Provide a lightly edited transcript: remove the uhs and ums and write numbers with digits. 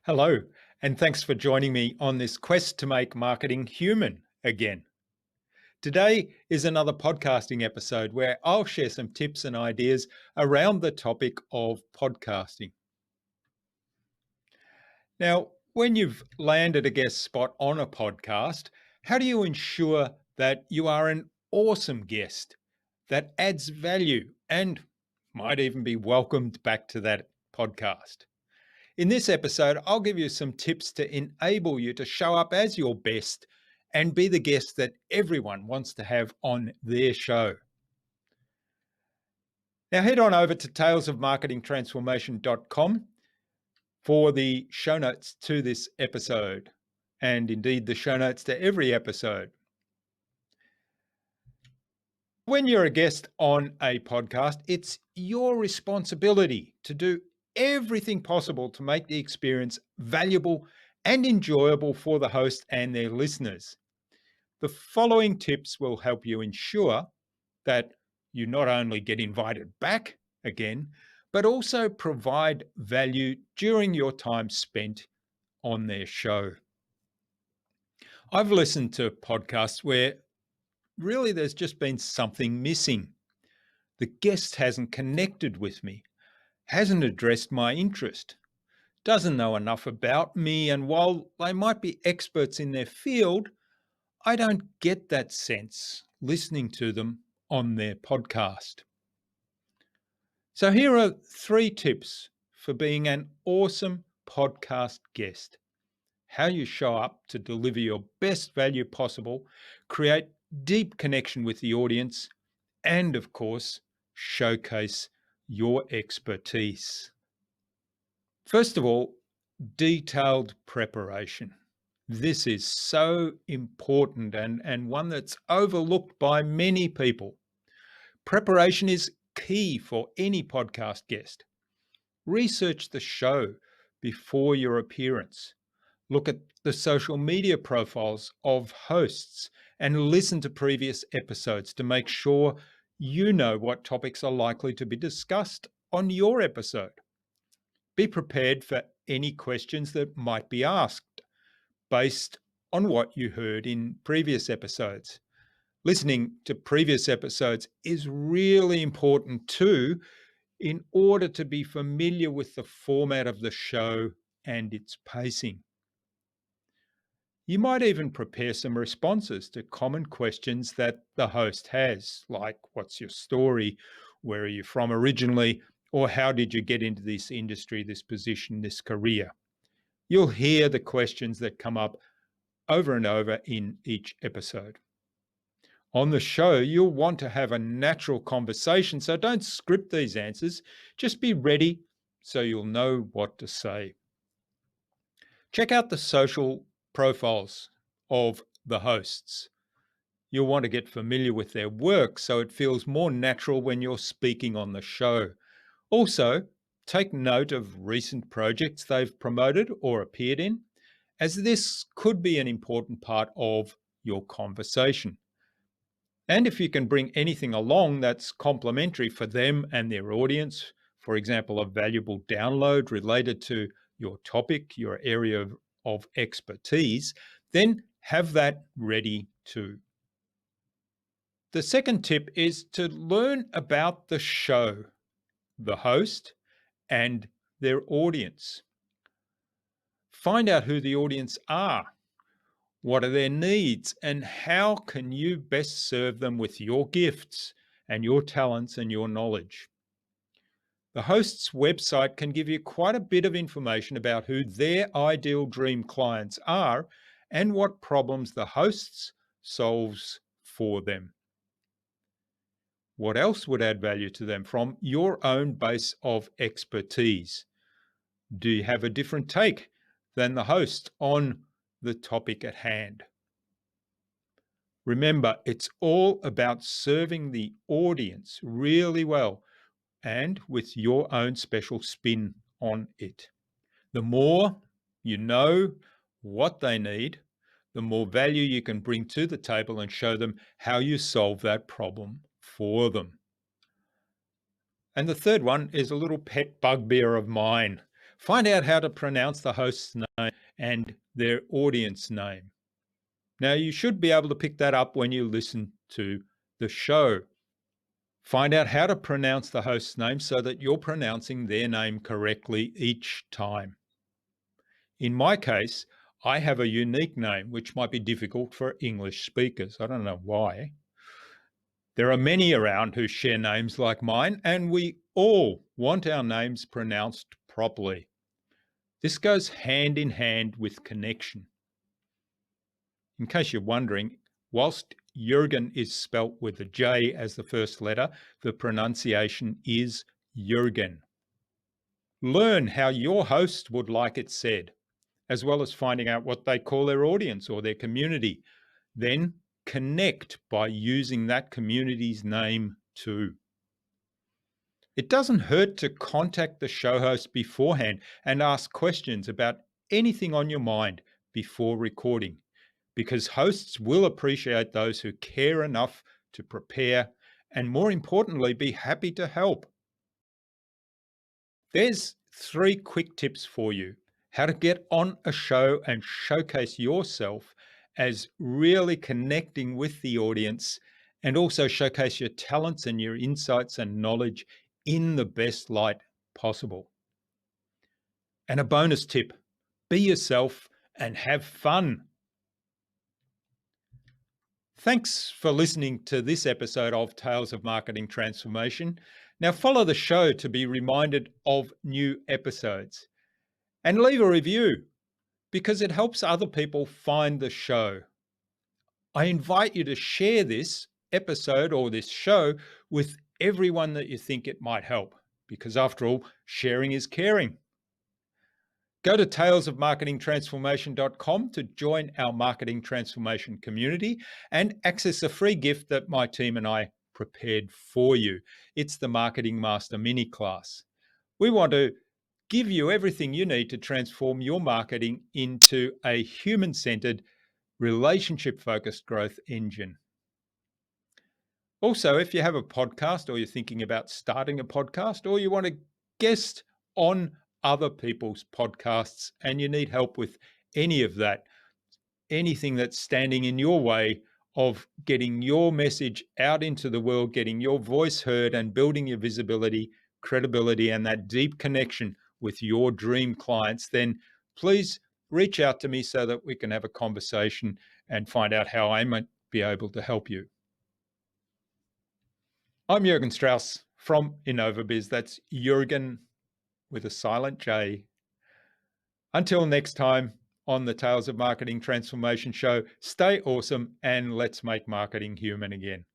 Hello, and thanks for joining me on this quest to make marketing human again. Today is another podcasting episode where I'll share some tips and ideas around the topic of podcasting. Now, when you've landed a guest spot on a podcast, how do you ensure that you are an awesome guest that adds value and might even be welcomed back to that podcast? In this episode, I'll give you some tips to enable you to show up as your best and be the guest that everyone wants to have on their show. Now, head on over to talesofmarketingtransformation.com for the show notes to this episode, and indeed the show notes to every episode. When you're a guest on a podcast, it's your responsibility to do everything possible to make the experience valuable and enjoyable for the host and their listeners. The following tips will help you ensure that you not only get invited back again, but also provide value during your time spent on their show. I've listened to podcasts where really there's just been something missing. The guest hasn't connected with me, hasn't addressed my interest, doesn't know enough about me, and while they might be experts in their field, I don't get that sense listening to them on their podcast. So here are 3 tips for being an awesome podcast guest. How you show up to deliver your best value possible, create deep connection with the audience, and of course, showcase your expertise. First of all, detailed preparation. This is so important and one that's overlooked by many people. Preparation is key for any podcast guest. Research the show before your appearance. Look at the social media profiles of hosts and listen to previous episodes to make sure you know what topics are likely to be discussed on your episode. Be prepared for any questions that might be asked based on what you heard in previous episodes. Listening to previous episodes is really important too, in order to be familiar with the format of the show and its pacing. You might even prepare some responses to common questions that the host has, like what's your story, where are you from originally, or how did you get into this industry, this position, this career? You'll hear the questions that come up over and over in each episode. On the show, you'll want to have a natural conversation, so don't script these answers. Just be ready so you'll know what to say. Check out the social profiles of the hosts. You'll want to get familiar with their work so it feels more natural when you're speaking on the show. Also, take note of recent projects they've promoted or appeared in, as this could be an important part of your conversation. And if you can bring anything along that's complementary for them and their audience, for example, a valuable download related to your topic, your area of expertise, then have that ready too. The second tip is to learn about the show, the host, and their audience. Find out who the audience are. What are their needs and how can you best serve them with your gifts and your talents and your knowledge? The host's website can give you quite a bit of information about who their ideal dream clients are and what problems the hosts solves for them. What else would add value to them from your own base of expertise? Do you have a different take than the host on the topic at hand? Remember, it's all about serving the audience really well and with your own special spin on it. The more you know what they need, the more value you can bring to the table and show them how you solve that problem for them. And the third one is a little pet bugbear of mine. Find out how to pronounce the host's name and their audience name. Now, you should be able to pick that up when you listen to the show. Find out how to pronounce the host's name so that you're pronouncing their name correctly each time. In my case, I have a unique name, which might be difficult for English speakers. I don't know why. There are many around who share names like mine, and we all want our names pronounced properly. This goes hand in hand with connection. In case you're wondering, whilst Jürgen is spelt with a J as the first letter, the pronunciation is Jürgen. Learn how your host would like it said, as well as finding out what they call their audience or their community. Then connect by using that community's name too. It doesn't hurt to contact the show host beforehand and ask questions about anything on your mind before recording, because hosts will appreciate those who care enough to prepare and, more importantly, be happy to help. There's 3 quick tips for you: how to get on a show and showcase yourself as really connecting with the audience, and also showcase your talents and your insights and knowledge in the best light possible. And a bonus tip: be yourself and have fun. Thanks for listening to this episode of Tales of Marketing Transformation. Now follow the show to be reminded of new episodes, and leave a review because it helps other people find the show. I invite you to share this episode or this show with everyone that you think it might help, because after all, sharing is caring. Go to talesofmarketingtransformation.com to join our marketing transformation community and access a free gift that my team and I prepared for you. It's the Marketing Master mini class. We want to give you everything you need to transform your marketing into a human-centered, relationship-focused growth engine. Also, if you have a podcast, or you're thinking about starting a podcast, or you want to guest on other people's podcasts and you need help with any of that, anything that's standing in your way of getting your message out into the world, getting your voice heard and building your visibility, credibility, and that deep connection with your dream clients, then please reach out to me so that we can have a conversation and find out how I might be able to help you. I'm Jürgen Strauss from E025. That's Jürgen with a silent J. Until next time on the Tales of Marketing Transformation show, stay awesome and let's make marketing human again.